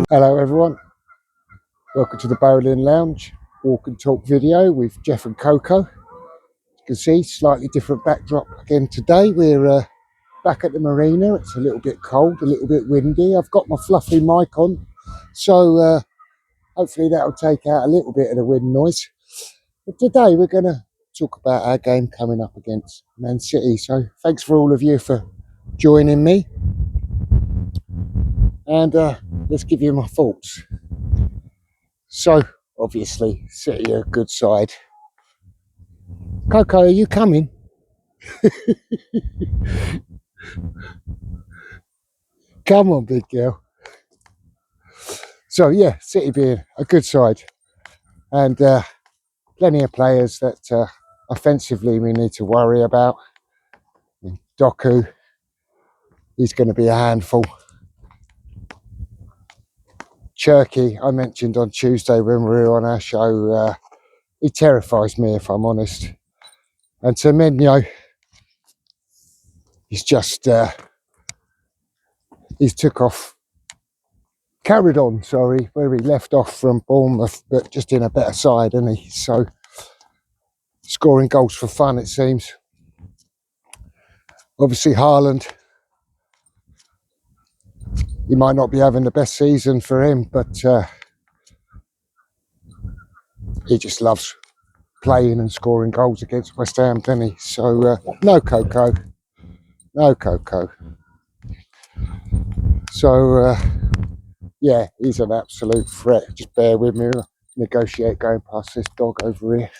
Hello everyone, welcome to the Boleyn Lounge walk and talk video with Jeff and Coco. You can see slightly different backdrop again today. We're back at the marina. It's a little bit cold, a little bit windy. I've got my fluffy mic on, so hopefully that'll take out a little bit of the wind noise. But today we're going to talk about our game coming up against Man City. So thanks for all of you for joining me, and let's give you my thoughts. So obviously City are a good side. Coco, are you coming? Come on, big girl. So yeah, City being a good side, and plenty of players that offensively we need to worry about. Doku, he's going to be a handful. Cherky, I mentioned on Tuesday when we were on our show, he terrifies me if I'm honest. And Semenyo, he's just, he's carried on, where he left off from Bournemouth, but just in a better side, isn't he? So scoring goals for fun, it seems. Obviously Haaland, he might not be having the best season for him, but he just loves playing and scoring goals against West Ham, doesn't he? So no Coco. So yeah, he's an absolute threat. Just bear with me. I'll negotiate going past this dog over here.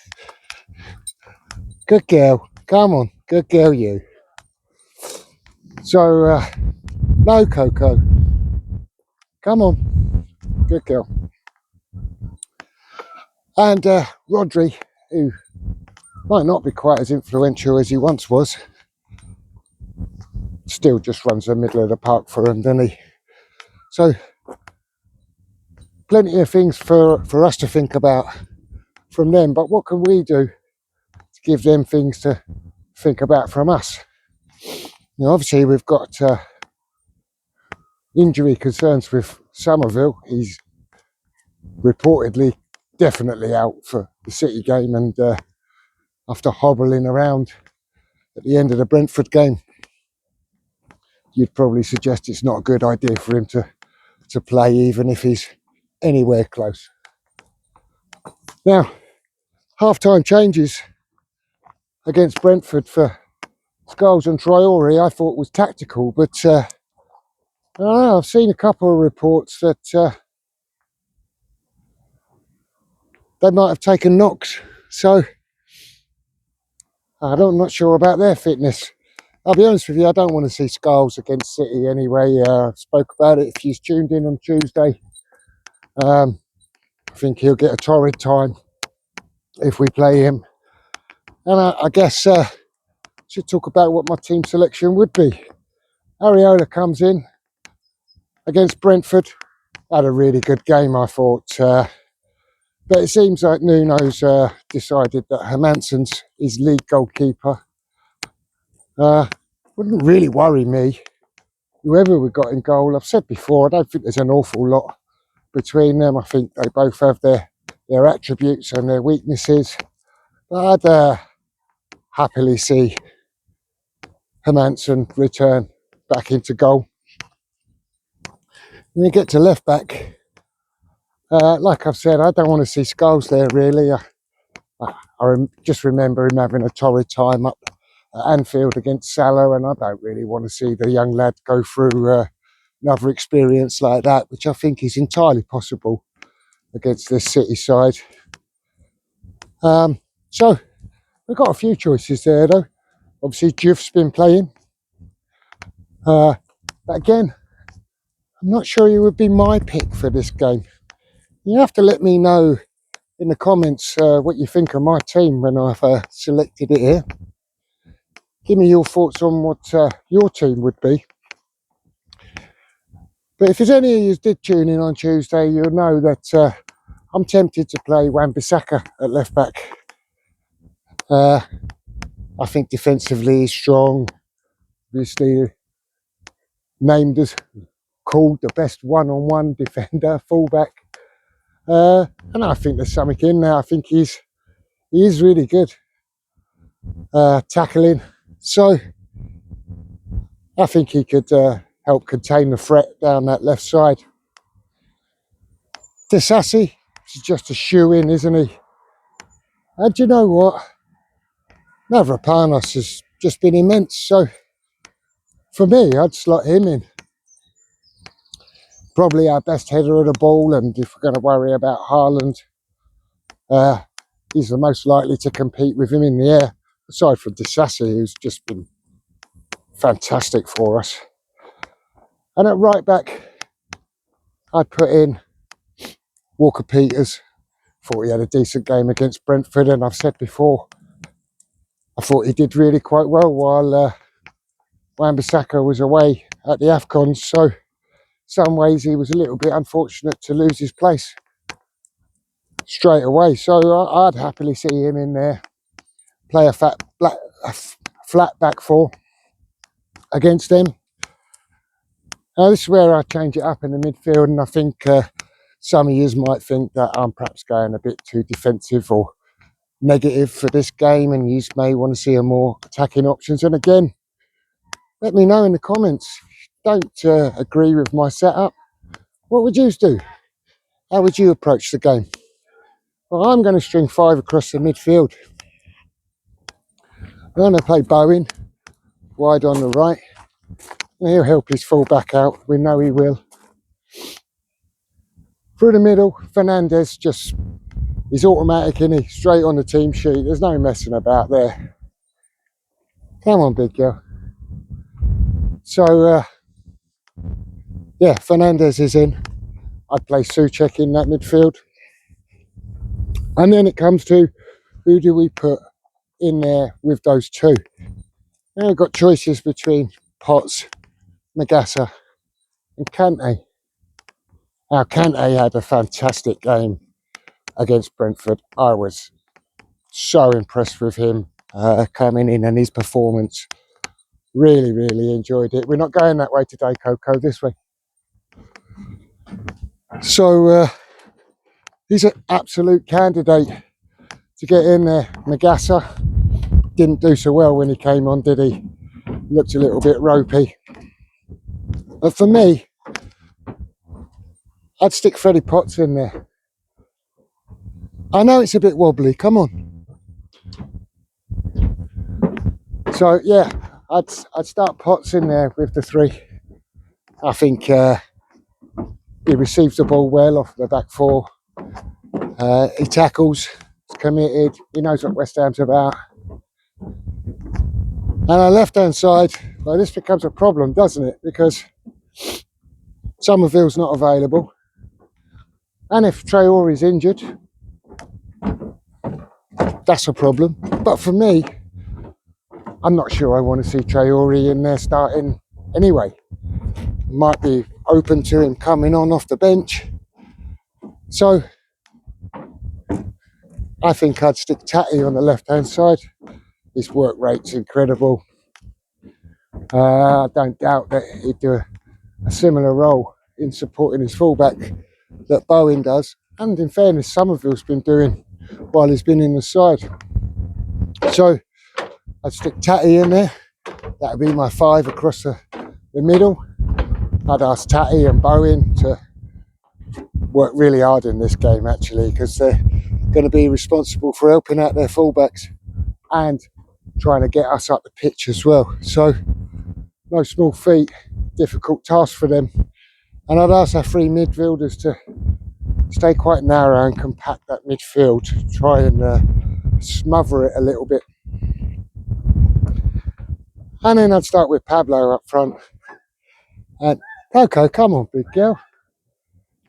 Good girl. Come on. Good girl, you. So no Coco. Come on. Good girl. And Rodri, who might not be quite as influential as he once was, still just runs the middle of the park for him, doesn't he? So plenty of things for us to think about from them, but what can we do to give them things to think about from us? Now obviously we've got injury concerns with Somerville. He's reportedly definitely out for the City game, and after hobbling around at the end of the Brentford game, you'd probably suggest it's not a good idea for him to play, even if he's anywhere close. Now, half-time changes against Brentford for Scholes and Traore I thought was tactical, but I don't know, I've seen a couple of reports that they might have taken knocks, so I'm not sure about their fitness. I'll be honest with you, I don't want to see Scholes against City anyway. I spoke about it if you've tuned in on Tuesday. I think he'll get a torrid time if we play him. And I guess should talk about what my team selection would be. Areola comes in against Brentford. Had a really good game, I thought. But it seems like Nuno's decided that Hermansen's his league goalkeeper. Wouldn't really worry me, whoever we got in goal. I've said before, I don't think there's an awful lot between them. I think they both have their attributes and their weaknesses. But I'd happily see Hermansen return back into goal. When you get to left back, like I've said, I don't want to see Scholes there really. I just remember him having a torrid time up at Anfield against Salah, and I don't really want to see the young lad go through another experience like that, which I think is entirely possible against this City side. So we've got a few choices there though. Obviously Juve's been playing, but again, I'm not sure he would be my pick for this game. You have to let me know in the comments what you think of my team when I've selected it here. Give me your thoughts on what your team would be. But if there's any of you did tune in on Tuesday, you'll know that I'm tempted to play Wan-Bissaka at left back. I think defensively he's strong. Obviously named as called the best one-on-one defender, fullback. And I think there's something in there. I think he is really good tackling. So I think he could help contain the threat down that left side. Disassi is just a shoe-in, isn't he? And do you know what? Mavropanos has just been immense. So for me, I'd slot him in. Probably our best header of the ball, and if we're going to worry about Haaland, he's the most likely to compete with him in the air, aside from Disassi, who's just been fantastic for us. And at right back, I'd put in Walker-Peters. Thought he had a decent game against Brentford, and I've said before, I thought he did really quite well while Wan-Bissaka was away at the AFCON. So some ways he was a little bit unfortunate to lose his place straight away. So I'd happily see him in there, play a flat back four against them. This is where I change it up in the midfield, and I think some of you might think that I'm perhaps going a bit too defensive or negative for this game, and you may want to see a more attacking options. And again, let me know in the comments. Don't agree with my setup. What would you do? How would you approach the game? Well, I'm going to string 5 across the midfield. I'm going to play Bowen wide on the right. He'll help his full back out. We know he will. Through the middle, Fernandez he's automatic, isn't he? Straight on the team sheet. There's no messing about there. Come on, big girl. So, yeah, Fernandez is in. I'd play Souček in that midfield. And then it comes to, who do we put in there with those two? Now we've got choices between Potts, Magassa and Kante. Now, Kante had a fantastic game against Brentford. I was so impressed with him coming in and his performance. Really, really enjoyed it. We're not going that way today, Coco, this way. So he's an absolute candidate to get in there. Magassa didn't do so well when he came on, did he? Looked a little bit ropey. But for me, I'd stick Freddie Potts in there. I know it's a bit wobbly, come on. So yeah, I'd start Potts in there with the 3. I think he receives the ball well off the back 4. He tackles, he's committed, he knows what West Ham's about. And on the left-hand side, well, this becomes a problem, doesn't it? Because Somerville's not available. And if Traore's injured, that's a problem. But for me, I'm not sure I want to see Traore in there starting anyway. Might be open to him coming on off the bench. So I think I'd stick Tatty on the left-hand side. His work rate's incredible. I don't doubt that he'd do a similar role in supporting his fullback that Bowen does. And in fairness, Somerville's been doing while he's been in the side. So I'd stick Tatty in there. That'd be my 5 across the middle. I'd ask Tatty and Bowen to work really hard in this game, actually, because they're going to be responsible for helping out their fullbacks and trying to get us up the pitch as well. So no small feat, difficult task for them. And I'd ask our 3 midfielders to stay quite narrow and compact that midfield, try and smother it a little bit. And then I'd start with Pablo up front. And Coco, come on, big girl.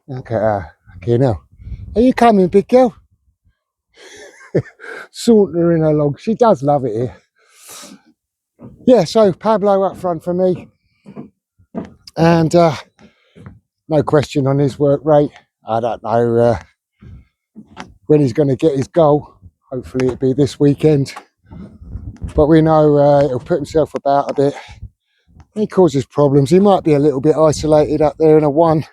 Okay, now. Are you coming, big girl? Sauntering along. She does love it here. Yeah, so Pablo up front for me. And no question on his work rate. I don't know when he's going to get his goal. Hopefully it'll be this weekend. But we know he'll put himself about a bit. He causes problems. He might be a little bit isolated up there in a 1.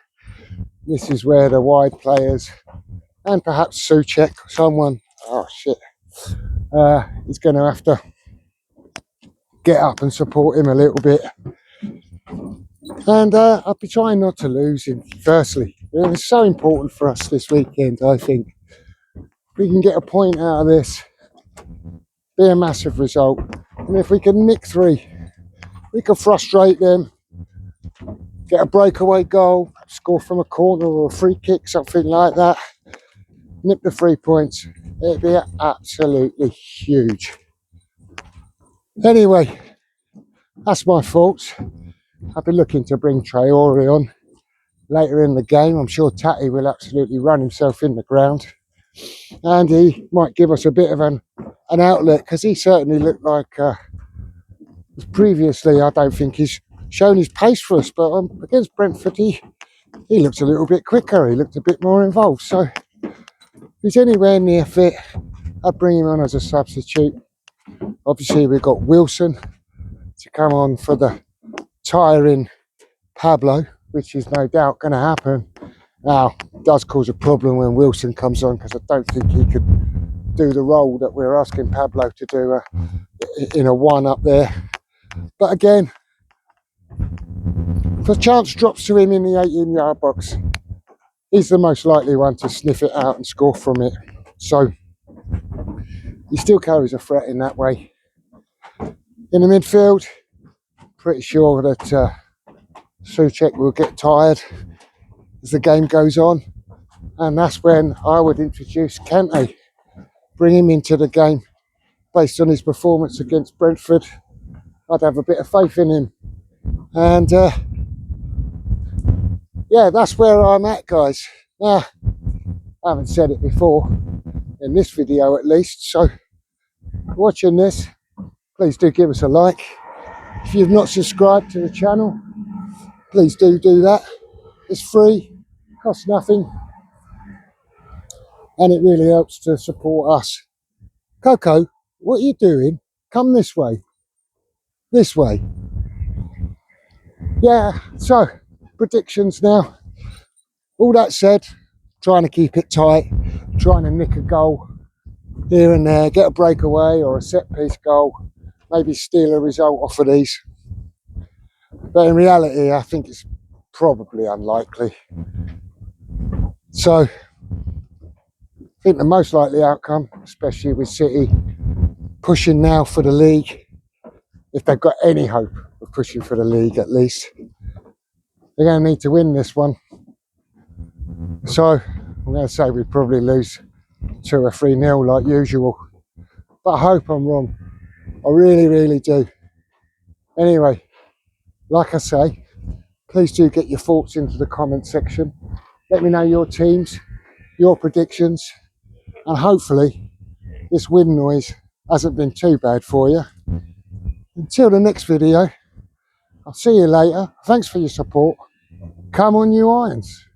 This is where the wide players and perhaps Souček, someone, oh shit, is going to have to get up and support him a little bit. And I'll be trying not to lose him, firstly. It's so important for us this weekend, I think. We can get a point out of this, be a massive result. And if we can nick 3, we can frustrate them, get a breakaway goal, score from a corner or a free kick, something like that. Nip the 3 points. It'd be absolutely huge. Anyway, that's my fault. I've been looking to bring Traore on later in the game. I'm sure Tatty will absolutely run himself in the ground. And he might give us a bit of an outlet, because he certainly looked like previously, I don't think he's shown his pace for us, but against Brentford he looked a little bit quicker, he looked a bit more involved. So if he's anywhere near fit, I'd bring him on as a substitute. Obviously we've got Wilson to come on for the tiring Pablo, which is no doubt going to happen. Now, it does cause a problem when Wilson comes on, because I don't think he could do the role that we're asking Pablo to do in a 1 up there. But again, if a chance drops to him in the 18-yard box, he's the most likely one to sniff it out and score from it. So he still carries a threat in that way. In the midfield, pretty sure that Souček will get tired as the game goes on, and that's when I would introduce Kante, bring him into the game based on his performance against Brentford. I'd have a bit of faith in him, and yeah, that's where I'm at, guys. Now, I haven't said it before in this video at least, so watching this, please do give us a like. If you've not subscribed to the channel, please do that. It's free, costs nothing, and it really helps to support us. Coco, what are you doing? Come this way. This way. Yeah, so predictions now. All that said, trying to keep it tight, trying to nick a goal here and there, get a breakaway or a set piece goal, maybe steal a result off of these. But in reality, I think it's probably unlikely. So I think the most likely outcome, especially with City pushing now for the league, if they've got any hope of pushing for the league at least, they're going to need to win this one. So I'm going to say we probably lose 2 or 3-0 like usual, but I hope I'm wrong. I really do. Anyway, like I say, please do get your thoughts into the comment section. Let me know your teams, your predictions, and hopefully this wind noise hasn't been too bad for you. Until the next video, I'll see you later. Thanks for your support. Come on, you Irons.